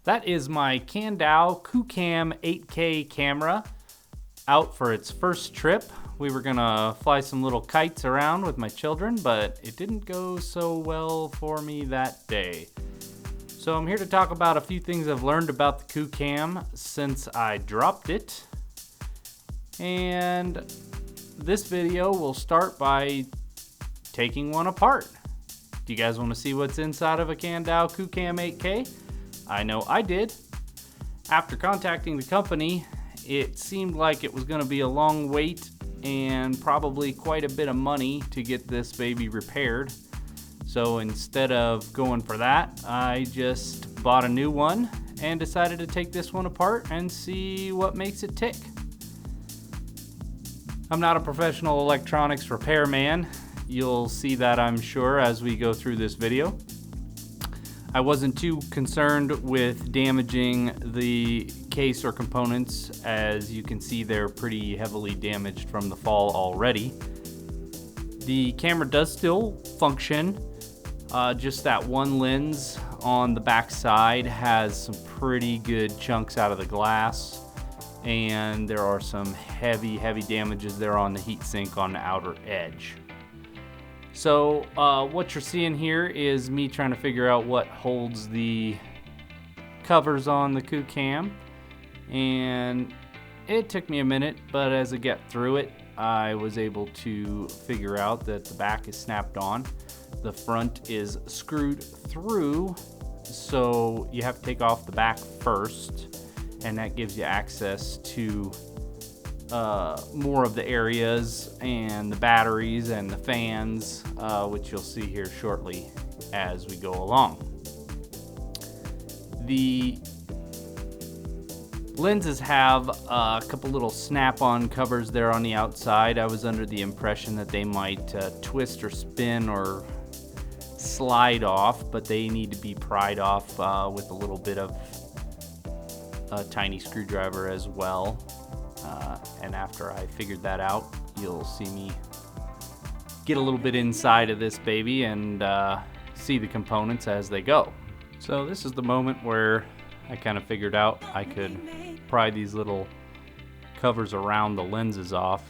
That is my Kandao Qoocam 8K camera out for its first trip. We were gonna fly some little kites around with my children, but it didn't go so well for me that day. So I'm here to talk about a few things I've learned about the Qoocam since I dropped it. And this video will start by taking one apart. Do you guys want to see what's inside of a Kandao Qoocam 8K? I know I did. After contacting the company, it seemed like it was going to be a long wait and probably quite a bit of money to get this baby repaired. So instead of going for that, I just bought a new one and decided to take this one apart and see what makes it tick. I'm not a professional electronics repairman. You'll see that, I'm sure, as we go through this video. I wasn't too concerned with damaging the case or components. As you can see, they're pretty heavily damaged from the fall already. The camera does still function. Just that one lens on the back side has some pretty good chunks out of the glass, and there are some heavy damages there on the heatsink on the outer edge. So what you're seeing here is me trying to figure out what holds the covers on the Qoocam, and it took me a minute, but as I get through it, I was able to figure out that the back is snapped on. The front is screwed through, so you have to take off the back first, and that gives you access to more of the areas and the batteries and the fans, which you'll see here shortly as we go along. The lenses have a couple little snap-on covers there on the outside. I was under the impression that they might twist or spin or slide off, but they need to be pried off with a little bit of a tiny screwdriver as well. And after I figured that out, you'll see me get a little bit inside of this baby and see the components as they go. So this is the moment where I kind of figured out I could pry these little covers around the lenses off.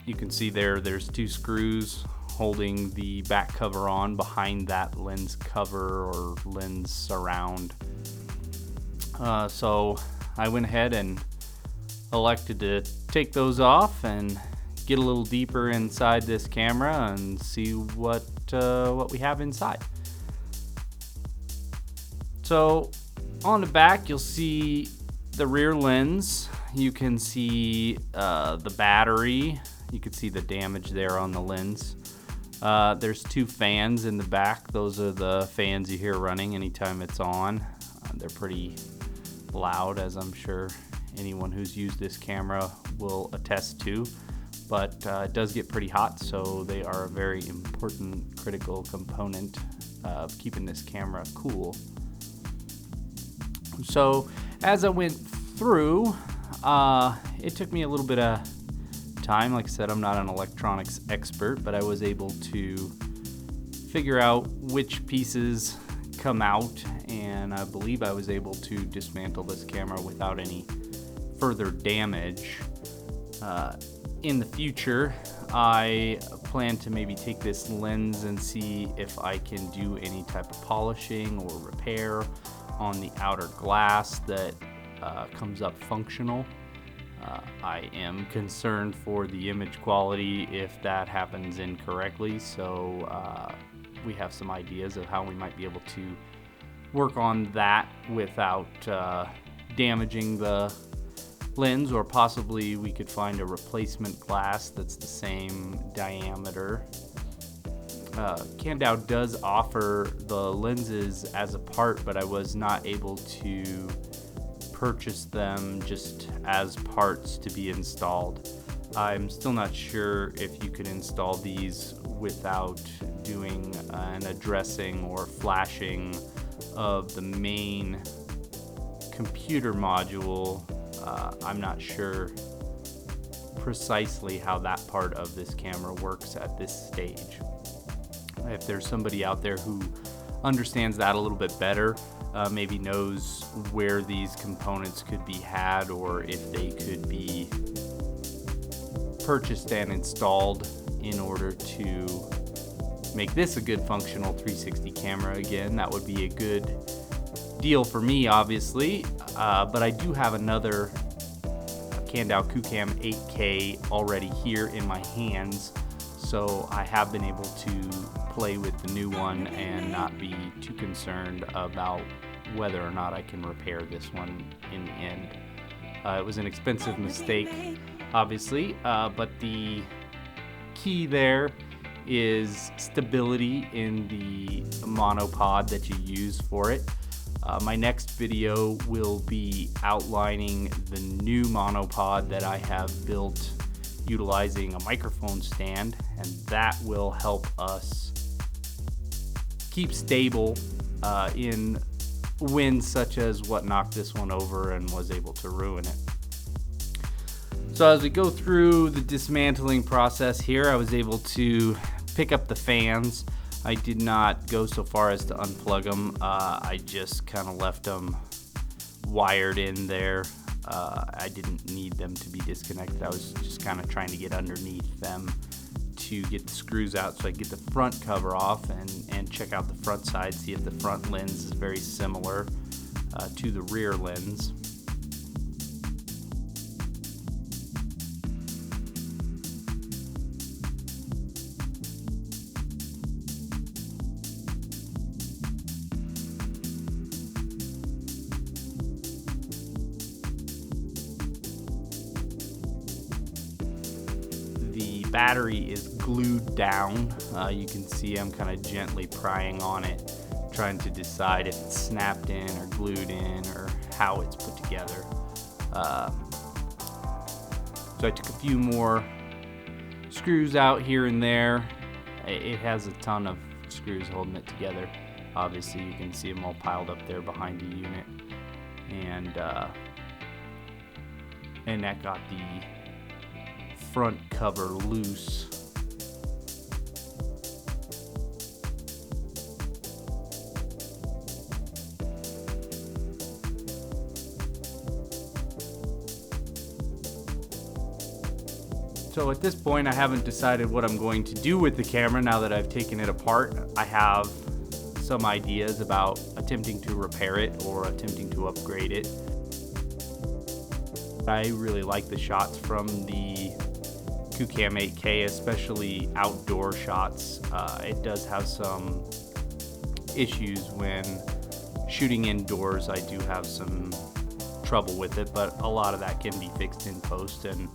You can see there's two screws holding the back cover on behind that lens cover or lens surround. So I went ahead and elected to take those off and get a little deeper inside this camera and see what we have inside. So on the back, you'll see the rear lens. You can see the battery. You can see the damage there on the lens. There's two fans in the back. Those are the fans you hear running anytime it's on. They're pretty loud, as I'm sure anyone who's used this camera will attest to, but it does get pretty hot, so they are a very important critical component of keeping this camera cool. So as I went through, it took me a little bit of time. Like I said, I'm not an electronics expert, but I was able to figure out which pieces come out, and I believe I was able to dismantle this camera without any further damage. In the future, I plan to maybe take this lens and see if I can do any type of polishing or repair on the outer glass that comes up functional. I am concerned for the image quality if that happens incorrectly, so we have some ideas of how we might be able to work on that without damaging the lens, or possibly we could find a replacement glass that's the same diameter. Kandao does offer the lenses as a part, but I was not able to purchase them just as parts to be installed. I'm still not sure if you could install these without doing an addressing or flashing of the main computer module. I'm not sure precisely how that part of this camera works at this stage. If there's somebody out there who understands that a little bit better, maybe knows where these components could be had or if they could be purchased and installed in order to make this a good functional 360 camera. Again, that would be a good deal for me, obviously, but I do have another Kandao Qoocam 8K already here in my hands, so I have been able to play with the new one and not be too concerned about whether or not I can repair this one in the end. It was an expensive mistake, obviously, but the key there is stability in the monopod that you use for it. My next video will be outlining the new monopod that I have built utilizing a microphone stand, and that will help us keep stable in winds such as what knocked this one over and was able to ruin it. So as we go through the dismantling process here, I was able to pick up the fans. I did not go so far as to unplug them. I just kind of left them wired in there. I didn't need them to be disconnected. I was just kind of trying to get underneath them to get the screws out so I could get the front cover off and check out the front side, see if the front lens is very similar to the rear lens. Battery is glued down. You can see I'm kind of gently prying on it, trying to decide if it's snapped in or glued in or how it's put together. So I took a few more screws out here and there. It has a ton of screws holding it together. Obviously you can see them all piled up there behind the unit, and that got the front cover loose. So at this point I haven't decided what I'm going to do with the camera now that I've taken it apart. I have some ideas about attempting to repair it or attempting to upgrade it. I really like the shots from the Qoocam 8K, especially outdoor shots. It does have some issues when shooting indoors. I do have some trouble with it, but a lot of that can be fixed in post, and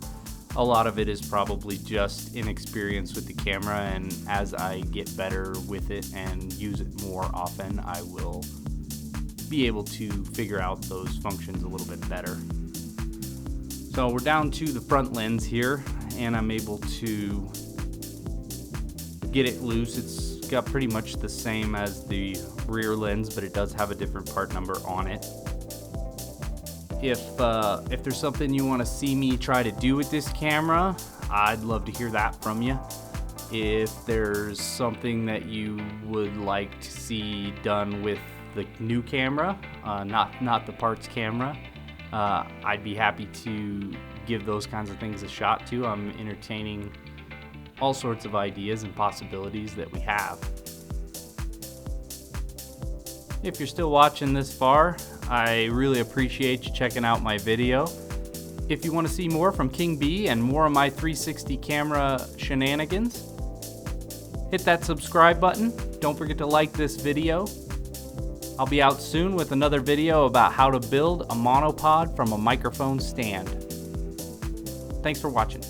a lot of it is probably just inexperience with the camera, and as I get better with it and use it more often, I will be able to figure out those functions a little bit better. So we're down to the front lens here, and I'm able to get it loose. It's got pretty much the same as the rear lens, but it does have a different part number on it. If there's something you want to see me try to do with this camera, I'd love to hear that from you. If there's something that you would like to see done with the new camera, not the parts camera, I'd be happy to give those kinds of things a shot too. I'm entertaining all sorts of ideas and possibilities that we have. If you're still watching this far, I really appreciate you checking out my video. If you want to see more from King B and more of my 360 camera shenanigans, hit that subscribe button. Don't forget to like this video. I'll be out soon with another video about how to build a monopod from a microphone stand. Thanks for watching.